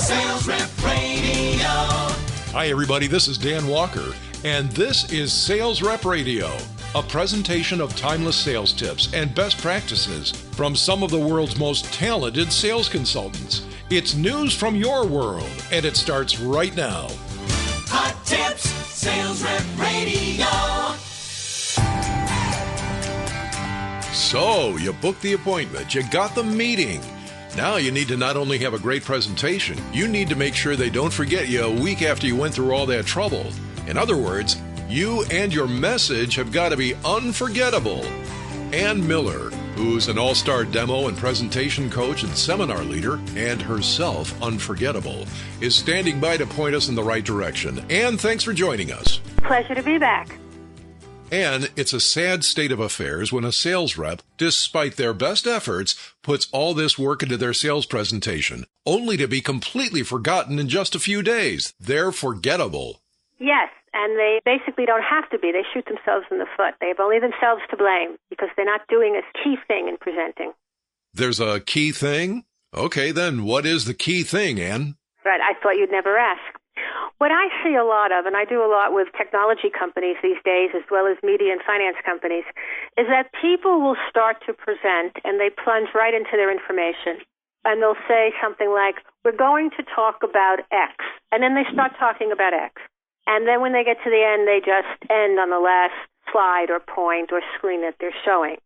Sales Rep Radio. Hi, everybody. This is Dan Walker, and this is Sales Rep Radio, a presentation of timeless sales tips and best practices from some of the world's most talented sales consultants. It's news from your world, and it starts right now. Hot tips, Sales Rep Radio. So, you booked the appointment, you got the meeting. Now you need to not only have a great presentation, you need to make sure they don't forget you a week after you went through all that trouble. In other words, you and your message have got to be unforgettable. Ann Miller, who's an all-star demo and presentation coach and seminar leader, and herself unforgettable, is standing by to point us in the right direction. Ann, thanks for joining us. Pleasure to be back. And it's a sad state of affairs when a sales rep, despite their best efforts, puts all this work into their sales presentation, only to be completely forgotten in just a few days. They're forgettable. Yes, and they basically don't have to be. They shoot themselves in the foot. They have only themselves to blame because they're not doing a key thing in presenting. There's a key thing? Okay, then what is the key thing, Ann? Right, I thought you'd never ask. What I see a lot of, and I do a lot with technology companies these days as well as media and finance companies, is that people will start to present and they plunge right into their information. And they'll say something like, we're going to talk about X. And then they start talking about X. And then when they get to the end, they just end on the last slide or point or screen that they're showing.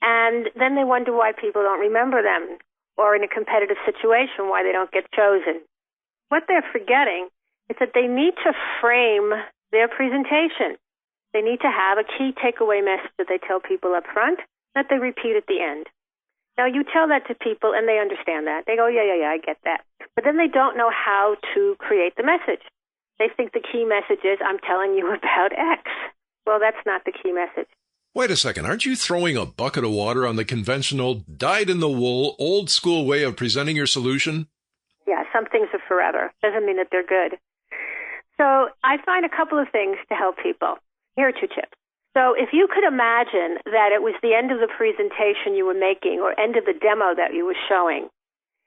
And then they wonder why people don't remember them, or in a competitive situation, why they don't get chosen. What they're forgetting is that they need to frame their presentation. They need to have a key takeaway message that they tell people up front, that they repeat at the end. Now, you tell that to people, and they understand that. They go, yeah, I get that. But then they don't know how to create the message. They think the key message is, I'm telling you about X. Well, that's not the key message. Wait a second. Aren't you throwing a bucket of water on the conventional, dyed-in-the-wool, old-school way of presenting your solution? Yeah, some things are forever. Doesn't mean that they're good. So I find a couple of things to help people. Here are 2 tips. So if you could imagine that it was the end of the presentation you were making or end of the demo that you were showing,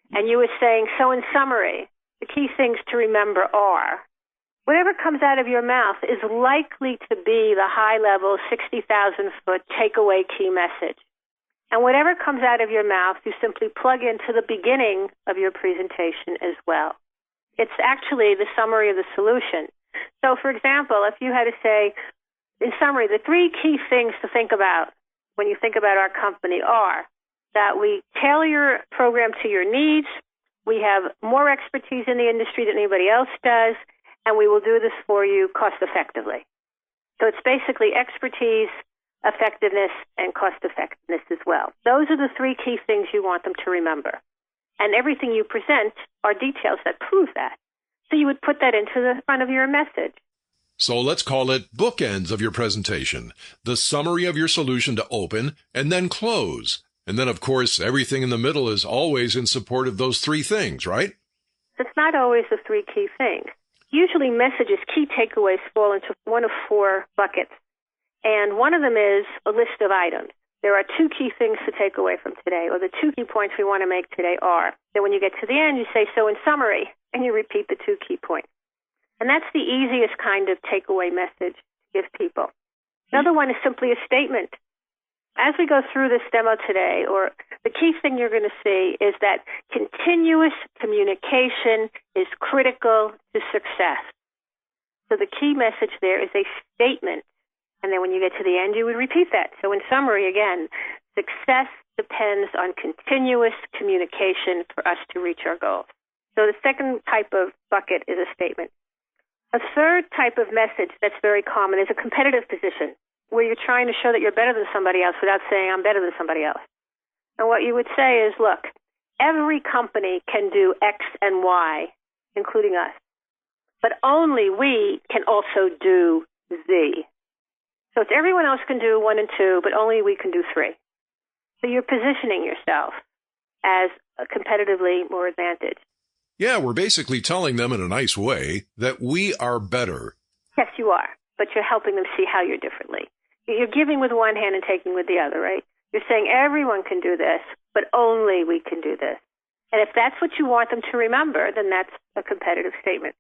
and you were saying, so in summary, the key things to remember are, whatever comes out of your mouth is likely to be the high-level 60,000-foot takeaway key message. And whatever comes out of your mouth, you simply plug into the beginning of your presentation as well. It's actually the summary of the solution. So, for example, if you had to say, in summary, the 3 key things to think about when you think about our company are that we tailor your program to your needs, we have more expertise in the industry than anybody else does, and we will do this for you cost-effectively. So it's basically expertise, effectiveness, and cost-effectiveness as well. Those are the 3 key things you want them to remember. And everything you present are details that prove that. So you would put that into the front of your message. So let's call it bookends of your presentation, the summary of your solution to open and then close. And then, of course, everything in the middle is always in support of those 3 things, right? It's not always the 3 key things. Usually messages, key takeaways, fall into one of 4 buckets. And one of them is a list of items. There are 2 key things to take away from today, or the 2 key points we want to make today are that when you get to the end, you say, so in summary, and you repeat the 2 key points. And that's the easiest kind of takeaway message to give people. Another one is simply a statement. As we go through this demo today, or the key thing you're going to see is that continuous communication is critical to success. So the key message there is a statement. And then when you get to the end, you would repeat that. So in summary, again, success depends on continuous communication for us to reach our goals. So the second type of bucket is a statement. A third type of message that's very common is a competitive position, where you're trying to show that you're better than somebody else without saying, I'm better than somebody else. And what you would say is, look, every company can do X and Y, including us. But only we can also do Z. So it's everyone else can do 1 and 2, but only we can do 3. So you're positioning yourself as competitively more advantaged. Yeah, we're basically telling them in a nice way that we are better. Yes, you are, but you're helping them see how you're differently. You're giving with one hand and taking with the other, right? You're saying everyone can do this, but only we can do this. And if that's what you want them to remember, then that's a competitive statement.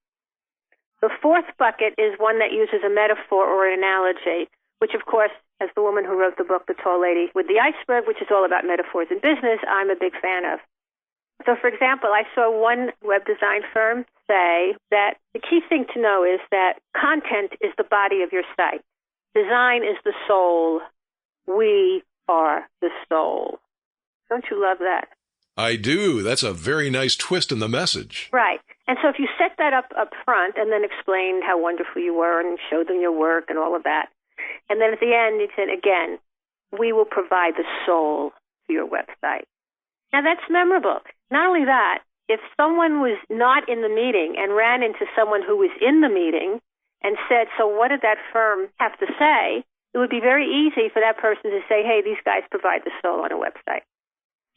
The fourth bucket is one that uses a metaphor or an analogy, which, of course, as the woman who wrote the book, The Tall Lady with the Iceberg, which is all about metaphors in business, I'm a big fan of. So, for example, I saw one web design firm say that the key thing to know is that content is the body of your site. Design is the soul. We are the soul. Don't you love that? I do. That's a very nice twist in the message. Right. And so if you set that up front and then explain how wonderful you were and show them your work and all of that, and then at the end you said, again, we will provide the soul to your website. Now that's memorable. Not only that, if someone was not in the meeting and ran into someone who was in the meeting and said, so what did that firm have to say, it would be very easy for that person to say, hey, these guys provide the soul on a website.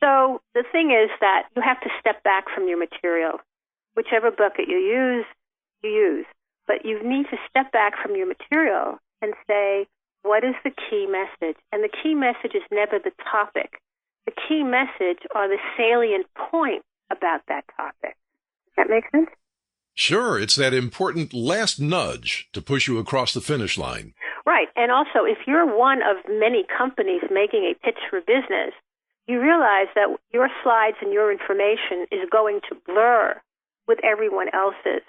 So the thing is that you have to step back from your material. Whichever bucket you use. But you need to step back from your material and say, what is the key message? And the key message is never the topic. The key message are the salient points about that topic. Does that make sense? Sure. It's that important last nudge to push you across the finish line. Right. And also, if you're one of many companies making a pitch for business, you realize that your slides and your information is going to blur with everyone else's.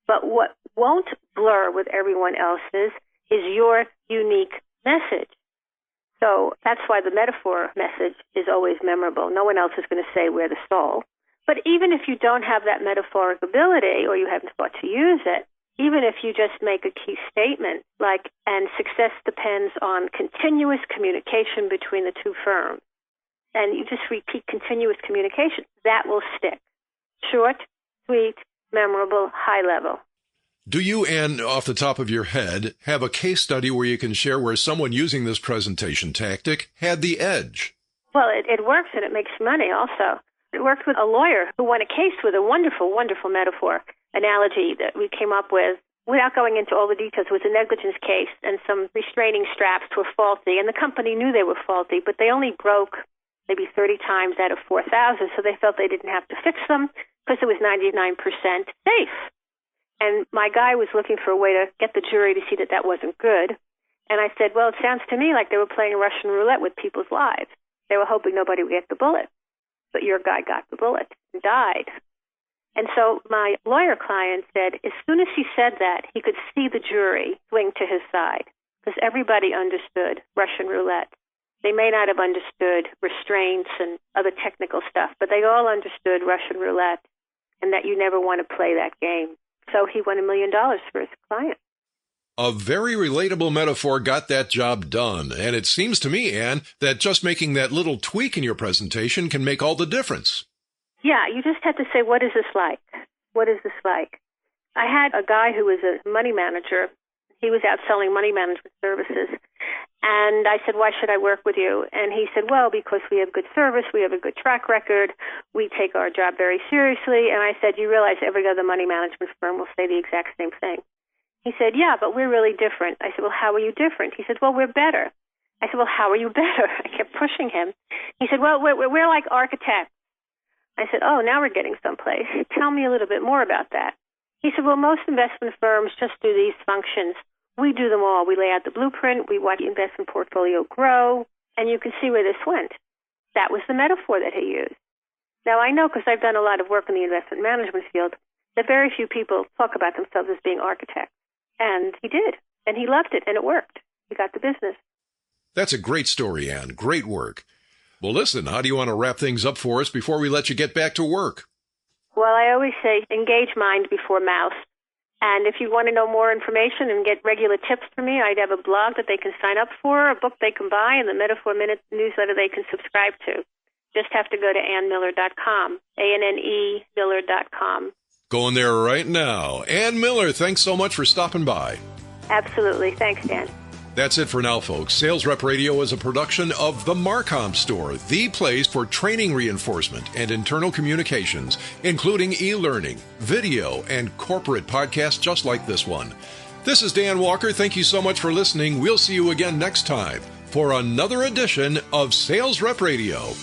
But what won't blur with everyone else's is your unique message. So that's why the metaphor message is always memorable. No one else is going to say we're the soul. But even if you don't have that metaphoric ability or you haven't thought to use it, even if you just make a key statement like, and success depends on continuous communication between the two firms, and you just repeat continuous communication, that will stick. Short, sweet, memorable, high level. Do you, Ann, off the top of your head, have a case study where you can share where someone using this presentation tactic had the edge? Well, it works and it makes money also. It worked with a lawyer who won a case with a wonderful, wonderful metaphor analogy that we came up with. Without going into all the details, it was a negligence case and some restraining straps were faulty, and the company knew they were faulty, but they only broke maybe 30 times out of 4,000, so they felt they didn't have to fix them because it was 99% safe. And my guy was looking for a way to get the jury to see that that wasn't good. And I said, well, it sounds to me like they were playing Russian roulette with people's lives. They were hoping nobody would get the bullet. But your guy got the bullet and died. And so my lawyer client said as soon as he said that, he could see the jury swing to his side because everybody understood Russian roulette. They may not have understood restraints and other technical stuff, but they all understood Russian roulette and that you never want to play that game. So he won $1 million for his client. A very relatable metaphor got that job done. And it seems to me, Ann, that just making that little tweak in your presentation can make all the difference. Yeah, you just have to say, what is this like? What is this like? I had a guy who was a money manager. He was out selling money management services. And I said, why should I work with you? And he said, well, because we have good service, we have a good track record, we take our job very seriously. And I said, you realize every other money management firm will say the exact same thing. He said, yeah, but we're really different. I said, well, how are you different? He said, well, we're better. I said, well, how are you better? I kept pushing him. He said, well, we're like architects. I said, oh, now we're getting someplace. Tell me a little bit more about that. He said, well, most investment firms just do these functions. We do them all. We lay out the blueprint. We watch the investment portfolio grow, and you can see where this went. That was the metaphor that he used. Now, I know because I've done a lot of work in the investment management field that very few people talk about themselves as being architects. And he did, and he loved it, and it worked. He got the business. That's a great story, Ann. Great work. Well, listen, how do you want to wrap things up for us before we let you get back to work? Well, I always say engage mind before mouth. And if you want to know more information and get regular tips from me, I'd have a blog that they can sign up for, a book they can buy, and the Metaphor Minute newsletter they can subscribe to. Just have to go to AnnMiller.com, ANNE Miller.com. Going there right now. Ann Miller, thanks so much for stopping by. Absolutely. Thanks, Dan. That's it for now, folks. Sales Rep Radio is a production of the Marcom Store, the place for training reinforcement and internal communications, including e-learning, video, and corporate podcasts just like this one. This is Dan Walker. Thank you so much for listening. We'll see you again next time for another edition of Sales Rep Radio.